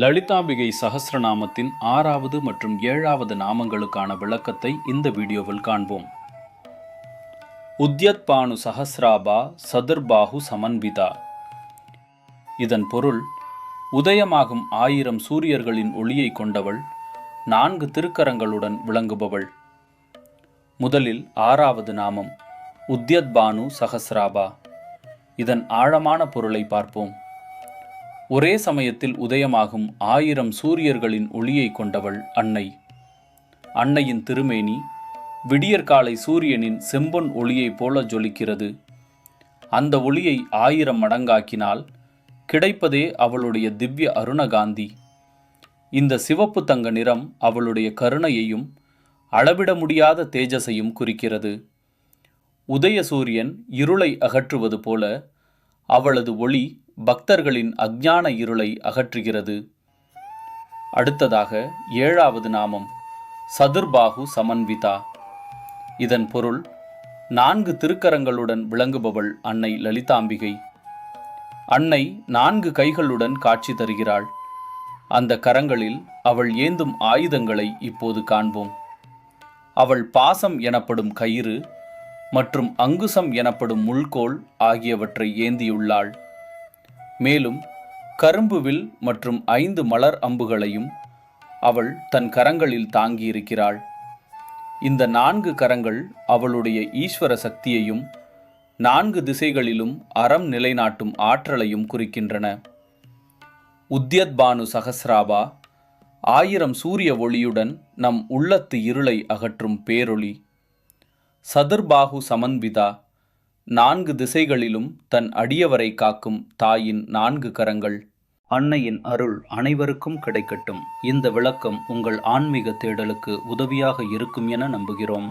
லலிதாம்பிகை சஹஸ்ரநாமத்தின் 6வது மற்றும் 7வது நாமங்களுக்கான விளக்கத்தை இந்த வீடியோவில் காண்போம். உத்யத்பானு சஹஸ்ராபா சதுர்பாஹு சமன்விதா. இதன் பொருள், உதயமாகும் 1000 சூரியர்களின் ஒளியை கொண்டவள், 4 திருக்கரங்களுடன் விளங்குபவள். முதலில் 6வது நாமம் உத்யத்பானு சஹஸ்ராபா. இதன் ஆழமான பொருளை பார்ப்போம். ஒரே சமயத்தில் உதயமாகும் 1000 சூரியர்களின் ஒளியை கொண்டவள் அன்னை. அன்னையின் திருமேனி விடியற்காலை சூரியனின் செம்பொன் ஒளியைப் போல ஜொலிக்கிறது. அந்த ஒளியை 1000 மடங்காக்கினால் கிடைப்பதே அவளுடைய திவ்ய அருணகாந்தி. இந்த சிவப்பு தங்க நிறம் அவளுடைய கருணையையும் அளவிட முடியாத தேஜஸையும் குறிக்கிறது. உதய சூரியன் இருளை அகற்றுவது போல அவளது ஒளி பக்தர்களின் அஞ்ஞான இருளை அகற்றுகிறது. அடுத்ததாக 7வது நாமம் சதுர்பாஹு சமன்விதா. இதன் பொருள், 4 திருக்கரங்களுடன் விளங்குபவள் அன்னை லலிதாம்பிகை. அன்னை 4 கைகளுடன் காட்சி தருகிறாள். அந்த கரங்களில் அவள் ஏந்தும் ஆயுதங்களை இப்போது காண்போம். அவள் பாசம் எனப்படும் கயிறு மற்றும் அங்குசம் எனப்படும் முள்கோல் ஆகியவற்றை ஏந்தியுள்ளாள். மேலும் கரும்பு வில் மற்றும் 5 மலர் அம்புகளையும் அவள் தன் கரங்களில் தாங்கியிருக்கிறாள். இந்த 4 கரங்கள் அவளுடைய ஈஸ்வர சக்தியையும் 4 திசைகளிலும் அறம் நிலைநாட்டும் ஆற்றலையும் குறிக்கின்றன. உத்யத்பானு சஹஸ்ராபா 1000 சூரிய ஒளியுடன் நம் உள்ளத்து இருளை அகற்றும் பேரொளி. சதுர்பாஹு சமன்விதா 4 திசைகளிலும் தன் அடியவரை காக்கும் தாயின் 4 கரங்கள். அன்னையின் அருள் அனைவருக்கும் கிடைக்கட்டும். இந்த விளக்கம் உங்கள் ஆன்மீக தேடலுக்கு உதவியாக இருக்கும் என நம்புகிறோம்.